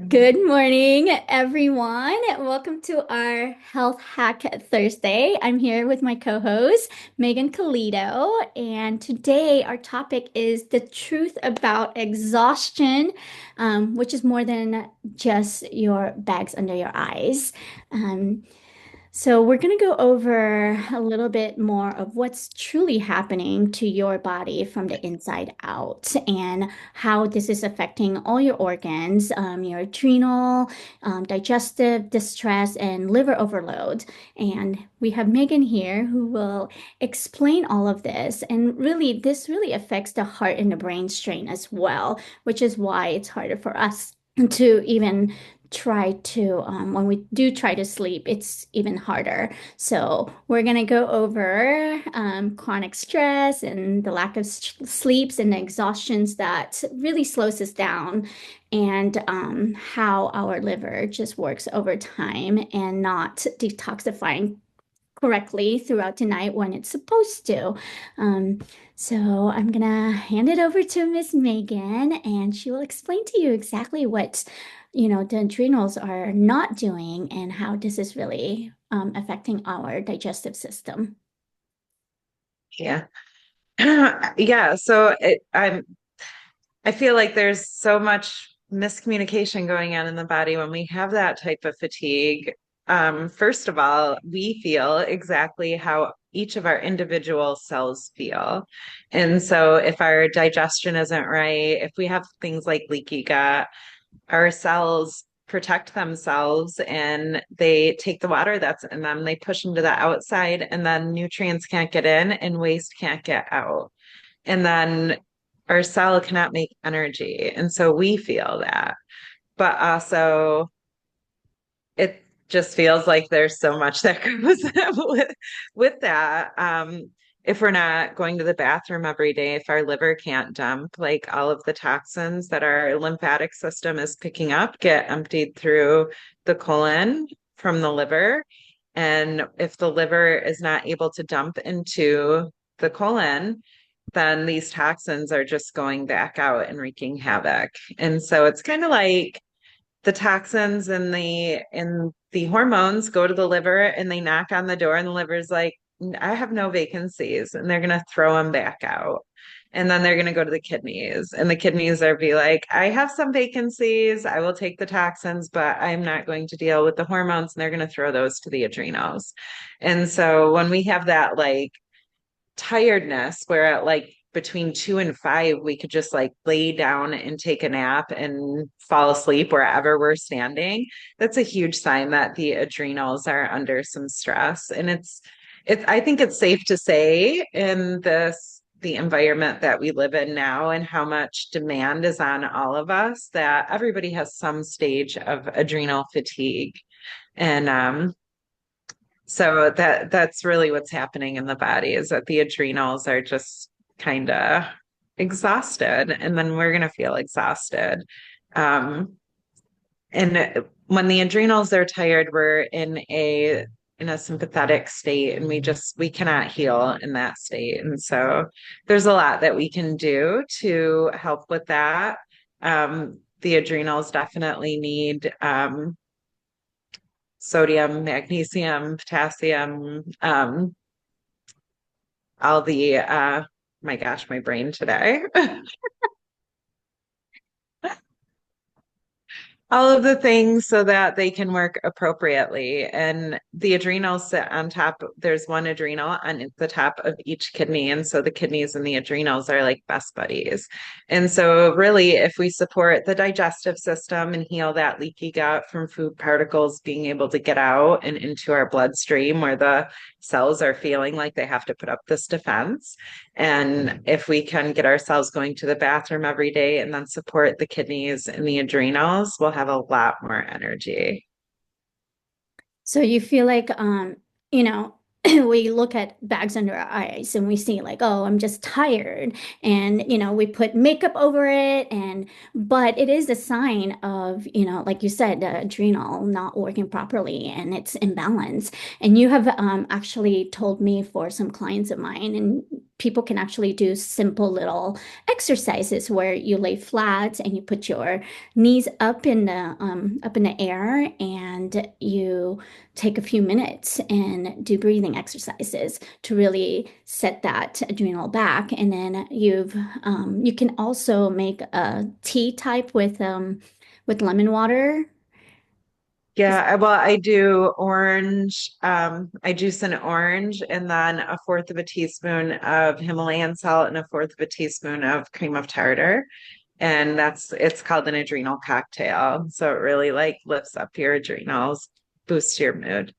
Good morning, everyone. Welcome to our Health Hack Thursday. I'm here with my co-host, Megan Calito, and today our topic is the truth about exhaustion, which is more than just your bags under your eyes. Um, so we're going to go over a little bit more of what's truly happening to your body from the inside out and how this is affecting all your organs, your adrenal, digestive distress, and liver overload. And we have Megan here who will explain all of this. And really, this really affects the heart and the brain strain as well, which is why it's harder for us to even try to when we do try to sleep, it's even harder. So we're gonna go over chronic stress and the lack of sleeps and the exhaustions that really slows us down, and how our liver just works over time and not detoxifying correctly throughout the night when it's supposed to. Um, so I'm gonna hand it over to Miss Megan, and she will explain to you exactly what, the adrenals are not doing and how this is really affecting our digestive system. Yeah. Yeah. I feel like there's so much miscommunication going on in the body when we have that type of fatigue. First of all, we feel exactly how each of our individual cells feel. And so if our digestion isn't right, if we have things like leaky gut, our cells protect themselves and they take the water that's in them, they push them to the outside, and then nutrients can't get in and waste can't get out. And then our cell cannot make energy. And so we feel that. But also, it just feels like there's so much that goes with that. If we're not going to the bathroom every day, if our liver can't dump like all of the toxins that our lymphatic system is picking up, get emptied through the colon from the liver. And if the liver is not able to dump into the colon, then these toxins are just going back out and wreaking havoc. And so it's kind of like the toxins and the hormones go to the liver and they knock on the door, and the liver's like, I have no vacancies, and they're gonna throw them back out. And then they're going to go to the kidneys, and the kidneys are be like, I have some vacancies. I will take the toxins, but I'm not going to deal with the hormones. And they're going to throw those to the adrenals. And so when we have that like tiredness where at like between 2 and 5 we could just like lay down and take a nap and fall asleep wherever we're standing, that's a huge sign that the adrenals are under some stress. And it's I think it's safe to say in the environment that we live in now and how much demand is on all of us that everybody has some stage of adrenal fatigue. And so that's really what's happening in the body, is that the adrenals are just kind of exhausted, and then we're going to feel exhausted. Um, and when the adrenals are tired, we're in a sympathetic state, and we cannot heal in that state. And so there's a lot that we can do to help with that. The adrenals definitely need sodium, magnesium, potassium, all the my gosh, my brain today. All of the things so that they can work appropriately. And the adrenals sit on top. There's one adrenal on the top of each kidney. And so the kidneys and the adrenals are like best buddies. And so, really, if we support the digestive system and heal that leaky gut from food particles being able to get out and into our bloodstream where the cells are feeling like they have to put up this defense, and if we can get ourselves going to the bathroom every day and then support the kidneys and the adrenals, we'll have a lot more energy. So you feel like, you know, we look at bags under our eyes and we see like, oh, I'm just tired. And, we put makeup over it. But it is a sign of, like you said, the adrenal not working properly and it's imbalance. And you have actually told me for some clients of mine, and people can actually do simple little exercises where you lay flat and you put your knees up in the air, and you take a few minutes and do breathing exercises to really set that adrenal back. And then you can also make a tea type with lemon water. Yeah, well, I do orange. I juice an orange and then a fourth of a teaspoon of Himalayan salt and a fourth of a teaspoon of cream of tartar. And it's called an adrenal cocktail. So it really like lifts up your adrenals, boosts your mood,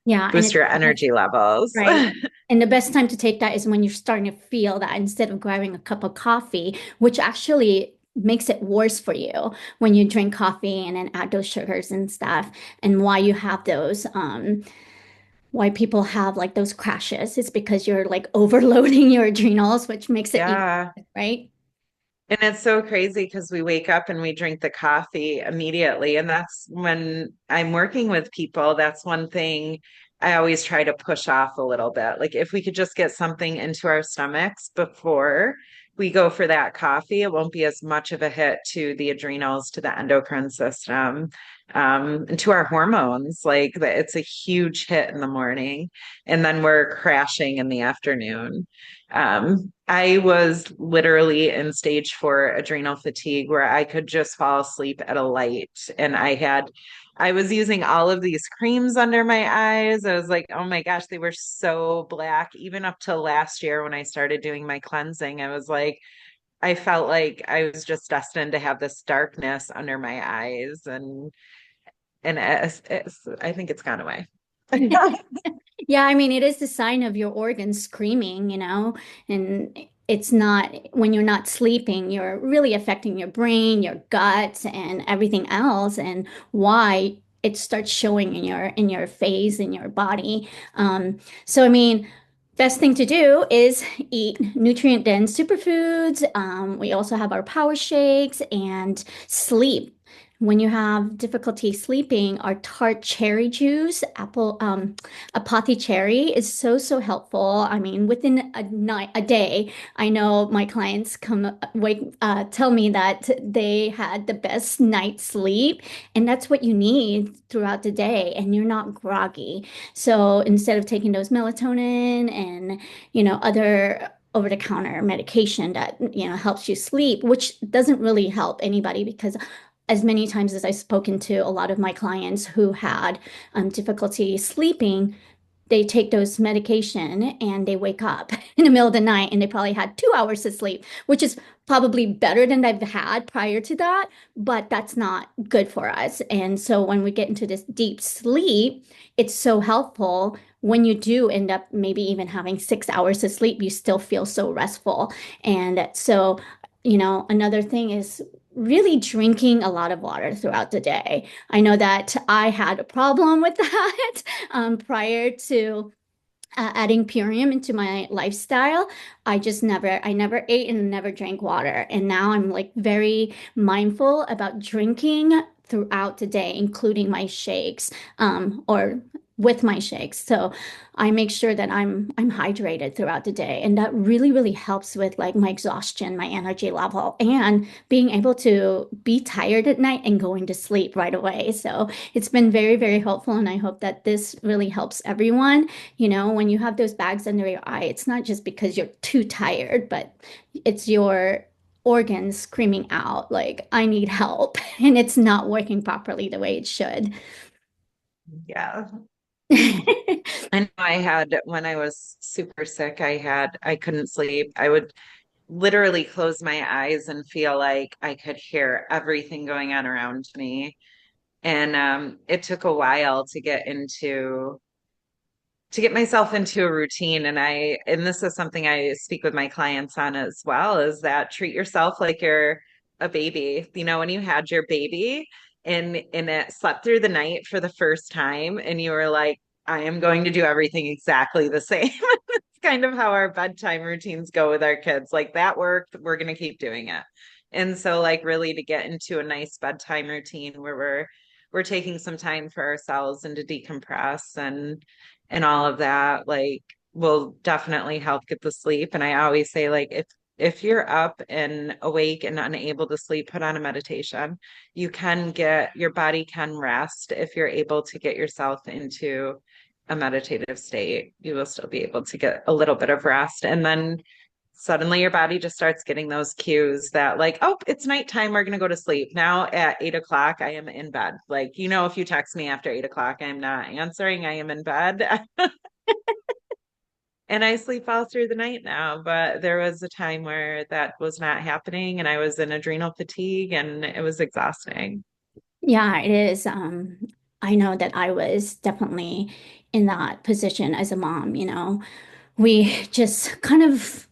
Yeah, and boosts your energy levels. right. And the best time to take that is when you're starting to feel that, instead of grabbing a cup of coffee, which actually makes it worse for you when you drink coffee and then add those sugars and stuff. And why you have why people have like those crashes is because you're like overloading your adrenals, which makes it even, Yeah. right? And it's so crazy because we wake up and we drink the coffee immediately. And that's when I'm working with people, that's one thing I always try to push off a little bit. Like if we could just get something into our stomachs before we go for that coffee, it won't be as much of a hit to the adrenals, to the endocrine system, and to our hormones. Like it's a huge hit in the morning, and then we're crashing in the afternoon. I was literally in stage 4 adrenal fatigue where I could just fall asleep at a light. And I was using all of these creams under my eyes. I was like, oh my gosh, they were so black. Even up till last year when I started doing my cleansing, I was like, I felt like I was just destined to have this darkness under my eyes. And I think it's gone away. Yeah, I mean, it is the sign of your organs screaming, and it's not, when you're not sleeping, you're really affecting your brain, your guts, and everything else, and why it starts showing in your face, in your body. So I mean, best thing to do is eat nutrient-dense superfoods. We also have our power shakes and sleep. When you have difficulty sleeping, our tart cherry juice, apothecary is so helpful. I mean, within a day, I know my clients tell me that they had the best night's sleep, and that's what you need throughout the day, and you're not groggy. So instead of taking those melatonin and, other over-the-counter medication that, helps you sleep, which doesn't really help anybody, because as many times as I've spoken to a lot of my clients who had difficulty sleeping, they take those medication and they wake up in the middle of the night and they probably had 2 hours of sleep, which is probably better than they've had prior to that, but that's not good for us. And so when we get into this deep sleep, it's so helpful. When you do end up maybe even having 6 hours of sleep, you still feel so restful. And so, another thing is really drinking a lot of water throughout the day. I know that I had a problem with that prior to adding Purium into my lifestyle. I never ate and never drank water. And now I'm like very mindful about drinking throughout the day, including my shakes, or with my shakes. So I make sure that I'm hydrated throughout the day. And that really helps with like my exhaustion, my energy level, and being able to be tired at night and going to sleep right away. So it's been very helpful. And I hope that this really helps everyone. When you have those bags under your eye, it's not just because you're too tired, but it's your organs screaming out, like, I need help, and it's not working properly the way it should. Yeah. I know I had when I was super sick, I couldn't sleep. I would literally close my eyes and feel like I could hear everything going on around me. And it took a while to get myself into a routine. And this is something I speak with my clients on as well, is that treat yourself like you're a baby. When you had your baby and it slept through the night for the first time and you were like, I am going to do everything exactly the same. It's kind of how our bedtime routines go with our kids. Like that worked, we're going to keep doing it. And so like really to get into a nice bedtime routine where we're taking some time for ourselves and to decompress and all of that. Like will definitely help get the sleep. And I always say, like, if you're up and awake and unable to sleep, put on a meditation. You can get your body can rest if you're able to get yourself into a meditative state. You will still be able to get a little bit of rest. And then suddenly your body just starts getting those cues that, like, oh, it's nighttime, we're going to go to sleep now. At 8 o'clock I am in bed. Like, if you text me after 8 o'clock, I'm not answering, I am in bed. And I sleep all through the night now, but there was a time where that was not happening and I was in adrenal fatigue and it was exhausting. Yeah, it is. I know that I was definitely in that position as a mom, We just kind of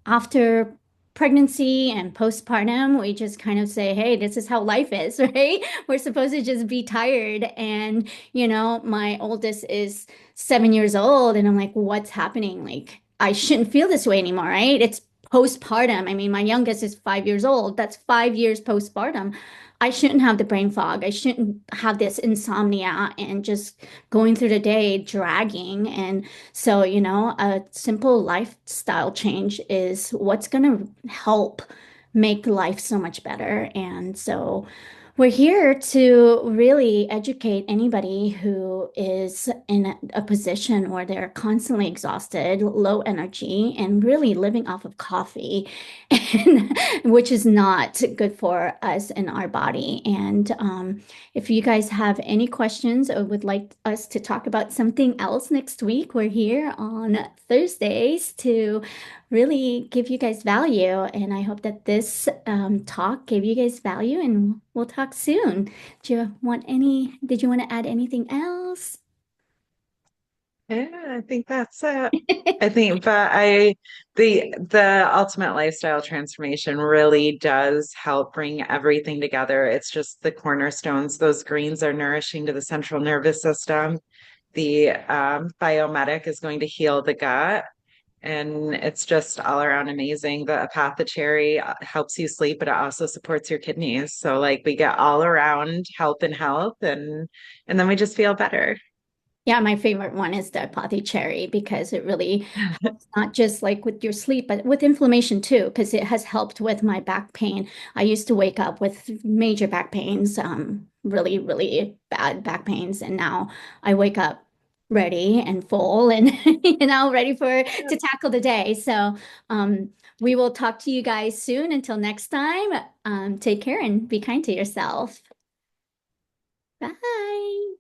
after pregnancy and postpartum, we just kind of say, hey, this is how life is, right? We're supposed to just be tired. And, my oldest is 7 years old, and I'm like, what's happening? Like, I shouldn't feel this way anymore, right? It's postpartum. I mean, my youngest is 5 years old. That's 5 years postpartum. I shouldn't have the brain fog. I shouldn't have this insomnia and just going through the day dragging. And so, a simple lifestyle change is what's going to help make life so much better. And so, we're here to really educate anybody who is in a position where they're constantly exhausted, low energy, and really living off of coffee, and, which is not good for us in our body. And if you guys have any questions or would like us to talk about something else next week, we're here on Thursdays to really give you guys value. And I hope that this talk gave you guys value, and we'll talk soon. Did you want to add anything else? Yeah, I think that's it. I think, but the ultimate lifestyle transformation really does help bring everything together. It's just the cornerstones. Those greens are nourishing to the central nervous system. The biomedic is going to heal the gut, and it's just all around amazing. The apothecary helps you sleep, but it also supports your kidneys. So, like, we get all around help and health, and then we just feel better. Yeah, my favorite one is the apothecary because it really helps not just like with your sleep, but with inflammation too, because it has helped with my back pain. I used to wake up with major back pains, really, really bad back pains, and now I wake up ready and full and ready to tackle the day. So we will talk to you guys soon. Until next time, take care and be kind to yourself. Bye.